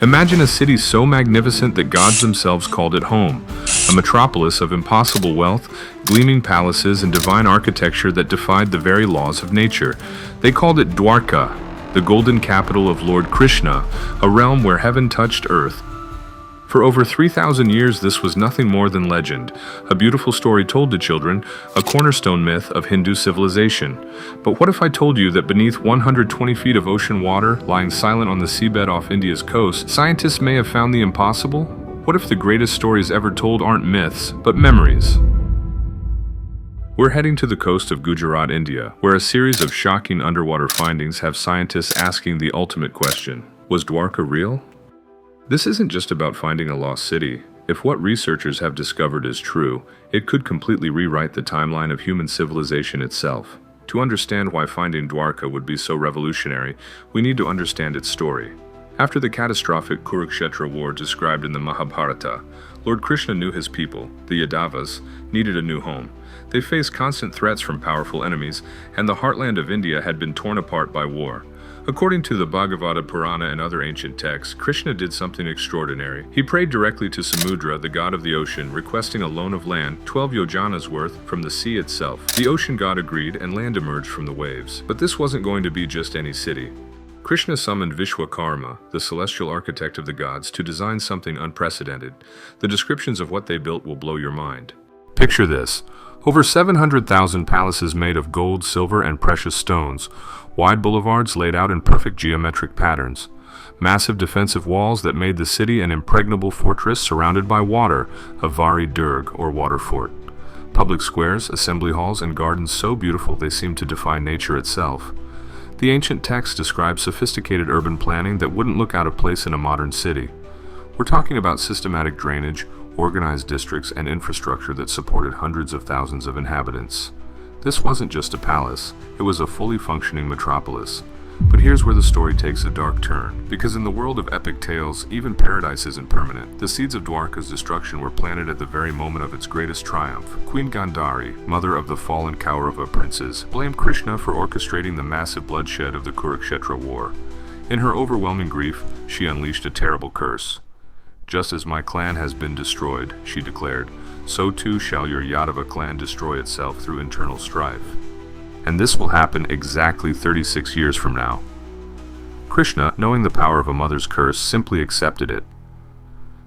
Imagine a city so magnificent that gods themselves called it home, a metropolis of impossible wealth, gleaming palaces, and divine architecture that defied the very laws of nature. They called it Dwarka, the golden capital of Lord Krishna, a realm where heaven touched earth. For over 3,000 years, this was nothing more than legend, a beautiful story told to children, a cornerstone myth of Hindu civilization. But what if I told you that beneath 120 feet of ocean water, lying silent on the seabed off India's coast, scientists may have found the impossible? What if the greatest stories ever told aren't myths, but memories? We're heading to the coast of Gujarat, India, where a series of shocking underwater findings have scientists asking the ultimate question: was Dwarka real? This isn't just about finding a lost city. If what researchers have discovered is true, it could completely rewrite the timeline of human civilization itself. To understand why finding Dwarka would be so revolutionary, we need to understand its story. After the catastrophic Kurukshetra war described in the Mahabharata, Lord Krishna knew his people, the Yadavas, needed a new home. They faced constant threats from powerful enemies, and the heartland of India had been torn apart by war. According to the Bhagavata Purana and other ancient texts, Krishna did something extraordinary. He prayed directly to Samudra, the god of the ocean, requesting a loan of land, 12 yojanas worth, from the sea itself. The ocean god agreed, and land emerged from the waves. But this wasn't going to be just any city. Krishna summoned Vishwakarma, the celestial architect of the gods, to design something unprecedented. The descriptions of what they built will blow your mind. Picture this. Over 700,000 palaces made of gold, silver, and precious stones, wide boulevards laid out in perfect geometric patterns, massive defensive walls that made the city an impregnable fortress surrounded by water, a Vari Durg or water fort, public squares, assembly halls, and gardens so beautiful they seem to defy nature itself. The ancient texts describe sophisticated urban planning that wouldn't look out of place in a modern city. We're talking about systematic drainage, organized districts, and infrastructure that supported hundreds of thousands of inhabitants. This wasn't just a palace, it was a fully functioning metropolis. But here's where the story takes a dark turn, because in the world of epic tales, even paradise isn't permanent. The seeds of Dwarka's destruction were planted at the very moment of its greatest triumph. Queen Gandhari, mother of the fallen Kaurava princes, blamed Krishna for orchestrating the massive bloodshed of the Kurukshetra war. In her overwhelming grief, she unleashed a terrible curse. "Just as my clan has been destroyed," she declared, "so too shall your Yadava clan destroy itself through internal strife." And this will happen exactly 36 years from now. Krishna, knowing the power of a mother's curse, simply accepted it.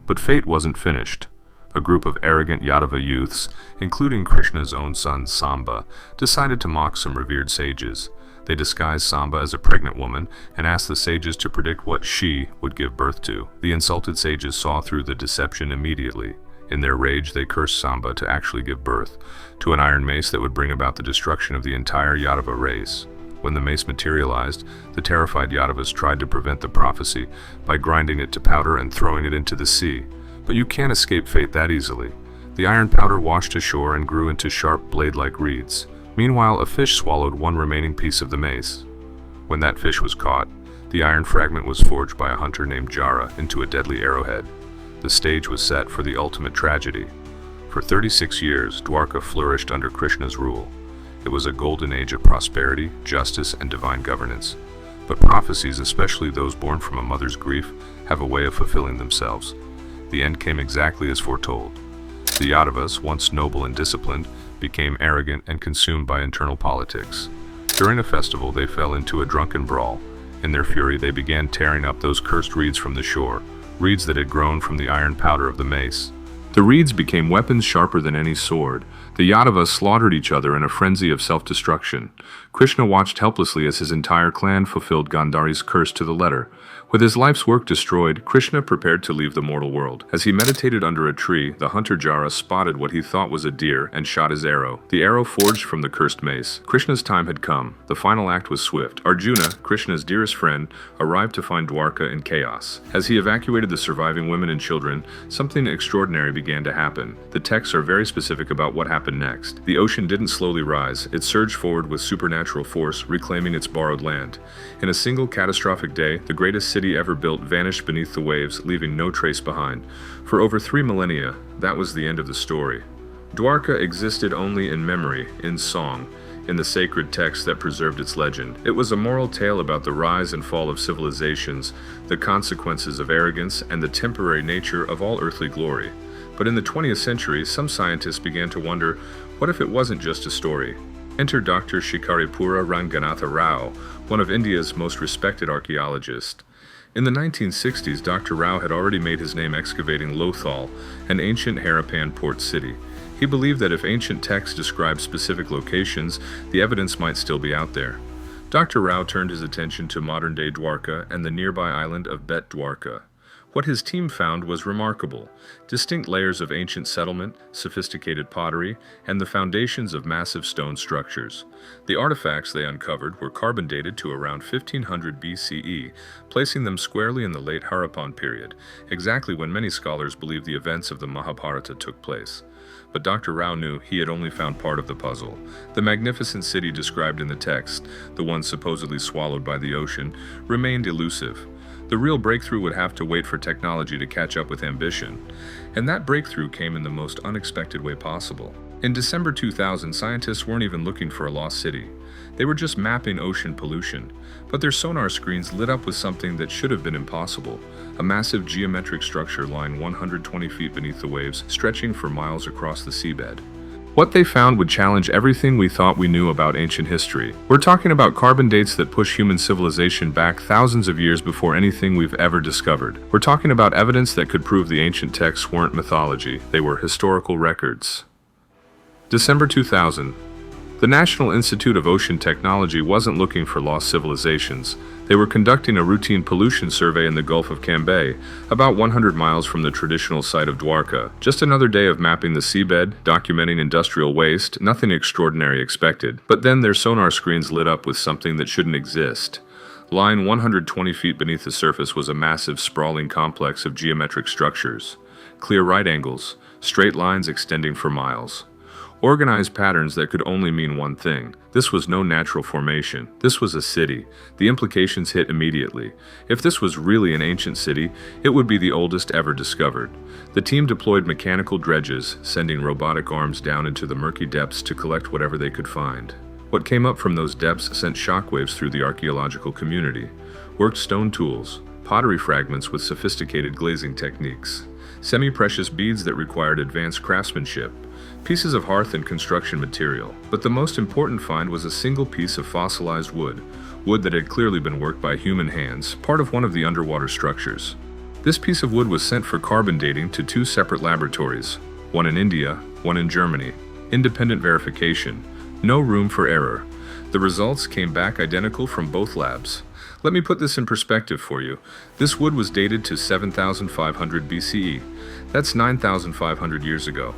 But fate wasn't finished. A group of arrogant Yadava youths, including Krishna's own son Samba, decided to mock some revered sages. They disguised Samba as a pregnant woman and asked the sages to predict what she would give birth to. The insulted sages saw through the deception immediately. In their rage, they cursed Samba to actually give birth to an iron mace that would bring about the destruction of the entire Yadava race. When the mace materialized, the terrified Yadavas tried to prevent the prophecy by grinding it to powder and throwing it into the sea. But you can't escape fate that easily. The iron powder washed ashore and grew into sharp blade-like reeds. Meanwhile, a fish swallowed one remaining piece of the mace. When that fish was caught, the iron fragment was forged by a hunter named Jara into a deadly arrowhead. The stage was set for the ultimate tragedy. For 36 years, Dwarka flourished under Krishna's rule. It was a golden age of prosperity, justice, and divine governance. But prophecies, especially those born from a mother's grief, have a way of fulfilling themselves. The end came exactly as foretold. The Yadavas, once noble and disciplined, became arrogant and consumed by internal politics. During a festival, they fell into a drunken brawl. In their fury, they began tearing up those cursed reeds from the shore, reeds that had grown from the iron powder of the mace. The reeds became weapons sharper than any sword. The Yadavas slaughtered each other in a frenzy of self-destruction. Krishna watched helplessly as his entire clan fulfilled Gandhari's curse to the letter. With his life's work destroyed, Krishna prepared to leave the mortal world. As he meditated under a tree, the hunter Jara spotted what he thought was a deer and shot his arrow. The arrow forged from the cursed mace. Krishna's time had come. The final act was swift. Arjuna, Krishna's dearest friend, arrived to find Dwarka in chaos. As he evacuated the surviving women and children, something extraordinary began to happen. The texts are very specific about what happened next. The ocean didn't slowly rise. It surged forward with supernatural force, reclaiming its borrowed land. In a single catastrophic day, the greatest city ever built vanished beneath the waves, leaving no trace behind. For over 3 millennia, that was the end of the story. Dwarka existed only in memory, in song, in the sacred text that preserved its legend. It was a moral tale about the rise and fall of civilizations, the consequences of arrogance, and the temporary nature of all earthly glory. But in the 20th century, some scientists began to wonder, what if it wasn't just a story? Enter Dr. Shikaripura Ranganatha Rao, one of India's most respected archaeologists. In the 1960s, Dr. Rao had already made his name excavating Lothal, an ancient Harappan port city. He believed that if ancient texts described specific locations, the evidence might still be out there. Dr. Rao turned his attention to modern-day Dwarka and the nearby island of Bet Dwarka. What his team found was remarkable: distinct layers of ancient settlement, sophisticated pottery, and the foundations of massive stone structures. The artifacts they uncovered were carbon dated to around 1500 BCE, placing them squarely in the late Harappan period, exactly when many scholars believe the events of the Mahabharata took place. But Dr. Rao knew he had only found part of the puzzle. The magnificent city described in the text, the one supposedly swallowed by the ocean, remained elusive. The real breakthrough would have to wait for technology to catch up with ambition. And that breakthrough came in the most unexpected way possible. In December 2000, scientists weren't even looking for a lost city. They were just mapping ocean pollution. But their sonar screens lit up with something that should have been impossible: a massive geometric structure lying 120 feet beneath the waves, stretching for miles across the seabed. What they found would challenge everything we thought we knew about ancient history. We're talking about carbon dates that push human civilization back thousands of years before anything we've ever discovered. We're talking about evidence that could prove the ancient texts weren't mythology, they were historical records. December 2000. The National Institute of Ocean Technology wasn't looking for lost civilizations. They were conducting a routine pollution survey in the Gulf of Cambay, about 100 miles from the traditional site of Dwarka. Just another day of mapping the seabed, documenting industrial waste, nothing extraordinary expected. But then their sonar screens lit up with something that shouldn't exist. Lying 120 feet beneath the surface was a massive, sprawling complex of geometric structures. Clear right angles, straight lines extending for miles. Organized patterns that could only mean one thing. This was no natural formation. This was a city. The implications hit immediately. If this was really an ancient city, it would be the oldest ever discovered. The team deployed mechanical dredges, sending robotic arms down into the murky depths to collect whatever they could find. What came up from those depths sent shockwaves through the archaeological community. Worked stone tools, pottery fragments with sophisticated glazing techniques, semi-precious beads that required advanced craftsmanship, pieces of hearth and construction material. But the most important find was a single piece of fossilized wood that had clearly been worked by human hands, part of one of the underwater structures. This piece of wood was sent for carbon dating to 2 separate laboratories, one in India, one in Germany. Independent verification, no room for error. The results came back identical from both labs. Let me put this in perspective for you. This wood was dated to 7,500 BCE. That's 9,500 years ago.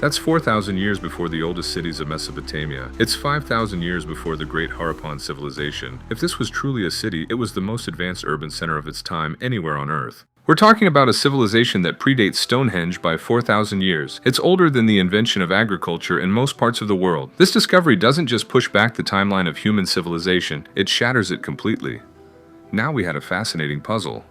That's 4,000 years before the oldest cities of Mesopotamia. It's 5,000 years before the great Harappan civilization. If this was truly a city, it was the most advanced urban center of its time anywhere on Earth. We're talking about a civilization that predates Stonehenge by 4,000 years. It's older than the invention of agriculture in most parts of the world. This discovery doesn't just push back the timeline of human civilization, it shatters it completely. Now we had a fascinating puzzle.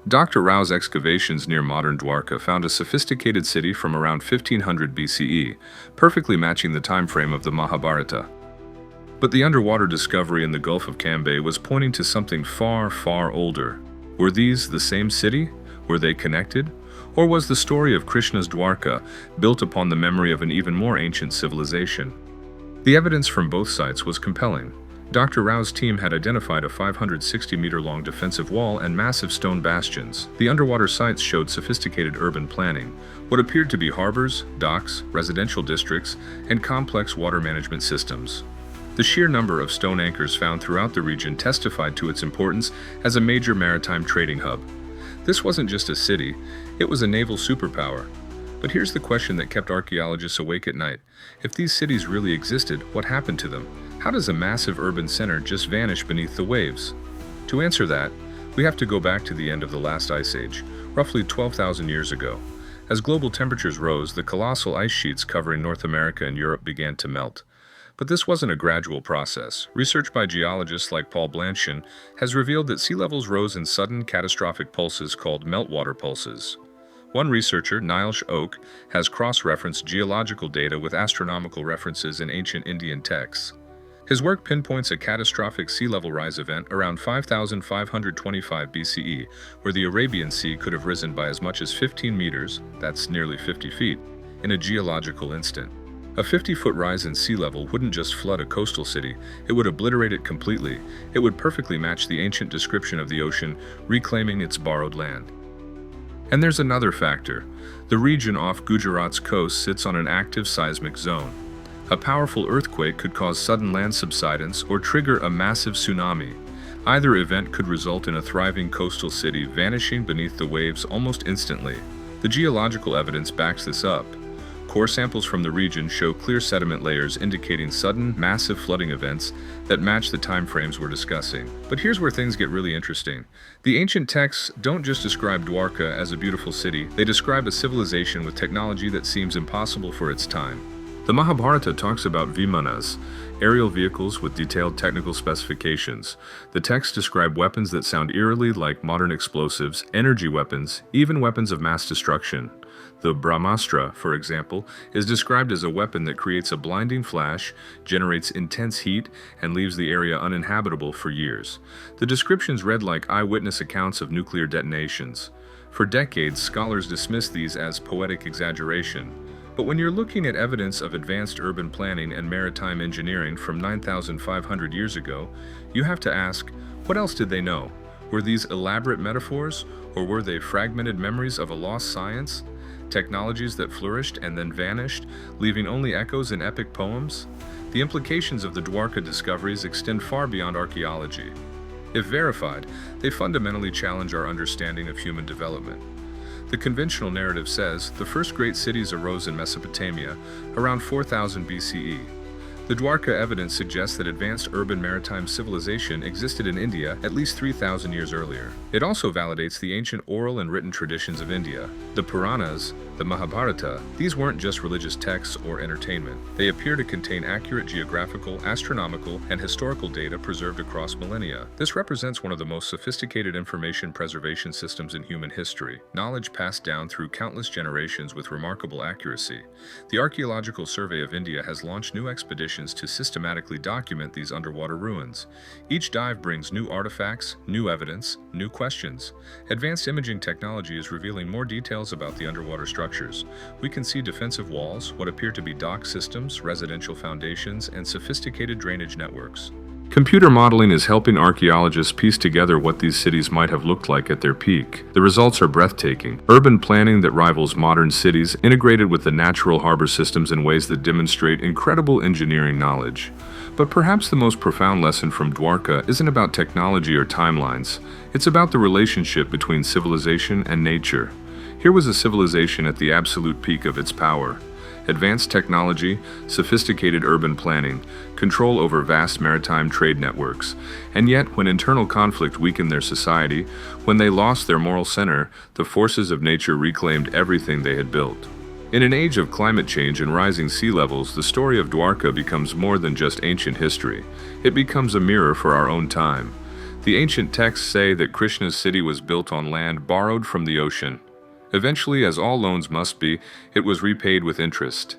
Dr. Rao's excavations near modern Dwarka found a sophisticated city from around 1500 BCE, perfectly matching the time frame of the Mahabharata. But the underwater discovery in the Gulf of Cambay was pointing to something far, far older. Were these the same city? Were they connected? Or was the story of Krishna's Dwarka built upon the memory of an even more ancient civilization? The evidence from both sites was compelling. Dr. Rao's team had identified a 560-meter-long defensive wall and massive stone bastions. The underwater sites showed sophisticated urban planning, what appeared to be harbors, docks, residential districts, and complex water management systems. The sheer number of stone anchors found throughout the region testified to its importance as a major maritime trading hub. This wasn't just a city, it was a naval superpower. But here's the question that kept archaeologists awake at night. If these cities really existed, what happened to them? How does a massive urban center just vanish beneath the waves? To answer that, we have to go back to the end of the last ice age, roughly 12,000 years ago. As global temperatures rose, the colossal ice sheets covering North America and Europe began to melt. But this wasn't a gradual process. Research by geologists like Paul Blanchon has revealed that sea levels rose in sudden, catastrophic pulses called meltwater pulses. One researcher, Nilesh Oak, has cross-referenced geological data with astronomical references in ancient Indian texts. His work pinpoints a catastrophic sea level rise event around 5,525 BCE, where the Arabian Sea could have risen by as much as 15 meters, that's nearly 50 feet, in a geological instant. A 50-foot rise in sea level wouldn't just flood a coastal city, it would obliterate it completely. It would perfectly match the ancient description of the ocean, reclaiming its borrowed land. And there's another factor. The region off Gujarat's coast sits on an active seismic zone. A powerful earthquake could cause sudden land subsidence or trigger a massive tsunami. Either event could result in a thriving coastal city vanishing beneath the waves almost instantly. The geological evidence backs this up. Core samples from the region show clear sediment layers indicating sudden, massive flooding events that match the time frames we're discussing. But here's where things get really interesting. The ancient texts don't just describe Dwarka as a beautiful city, they describe a civilization with technology that seems impossible for its time. The Mahabharata talks about vimanas, aerial vehicles with detailed technical specifications. The texts describe weapons that sound eerily like modern explosives, energy weapons, even weapons of mass destruction. The Brahmastra, for example, is described as a weapon that creates a blinding flash, generates intense heat, and leaves the area uninhabitable for years. The descriptions read like eyewitness accounts of nuclear detonations. For decades, scholars dismissed these as poetic exaggeration. But when you're looking at evidence of advanced urban planning and maritime engineering from 9,500 years ago, you have to ask, what else did they know? Were these elaborate metaphors, or were they fragmented memories of a lost science? Technologies that flourished and then vanished, leaving only echoes in epic poems? The implications of the Dwarka discoveries extend far beyond archaeology. If verified, they fundamentally challenge our understanding of human development. The conventional narrative says the first great cities arose in Mesopotamia around 4000 BCE. The Dwarka evidence suggests that advanced urban maritime civilization existed in India at least 3,000 years earlier. It also validates the ancient oral and written traditions of India. The Puranas, the Mahabharata, these weren't just religious texts or entertainment. They appear to contain accurate geographical, astronomical, and historical data preserved across millennia. This represents one of the most sophisticated information preservation systems in human history, knowledge passed down through countless generations with remarkable accuracy. The Archaeological Survey of India has launched new expeditions to systematically document these underwater ruins. Each dive brings new artifacts, new evidence, new questions. Advanced imaging technology is revealing more details about the underwater structures. We can see defensive walls, what appear to be dock systems, residential foundations, and sophisticated drainage networks. Computer modeling is helping archaeologists piece together what these cities might have looked like at their peak. The results are breathtaking. Urban planning that rivals modern cities, integrated with the natural harbor systems in ways that demonstrate incredible engineering knowledge. But perhaps the most profound lesson from Dwarka isn't about technology or timelines. It's about the relationship between civilization and nature. Here was a civilization at the absolute peak of its power. Advanced technology, sophisticated urban planning, control over vast maritime trade networks. And yet, when internal conflict weakened their society, when they lost their moral center, the forces of nature reclaimed everything they had built. In an age of climate change and rising sea levels, the story of Dwarka becomes more than just ancient history. It becomes a mirror for our own time. The ancient texts say that Krishna's city was built on land borrowed from the ocean. Eventually, as all loans must be, it was repaid with interest.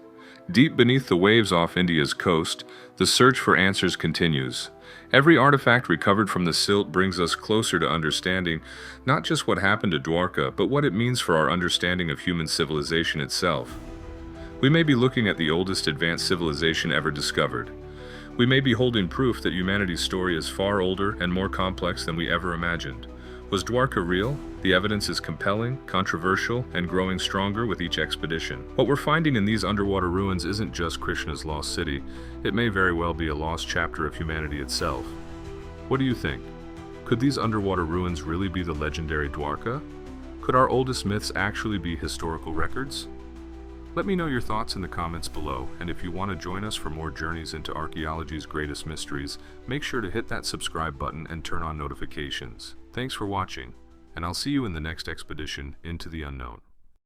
Deep beneath the waves off India's coast, the search for answers continues. Every artifact recovered from the silt brings us closer to understanding not just what happened to Dwarka, but what it means for our understanding of human civilization itself. We may be looking at the oldest advanced civilization ever discovered. We may be holding proof that humanity's story is far older and more complex than we ever imagined. Was Dwarka real? The evidence is compelling, controversial, and growing stronger with each expedition. What we're finding in these underwater ruins isn't just Krishna's lost city. It may very well be a lost chapter of humanity itself. What do you think? Could these underwater ruins really be the legendary Dwarka? Could our oldest myths actually be historical records? Let me know your thoughts in the comments below, and if you want to join us for more journeys into archaeology's greatest mysteries, make sure to hit that subscribe button and turn on notifications. Thanks for watching, and I'll see you in the next expedition into the unknown.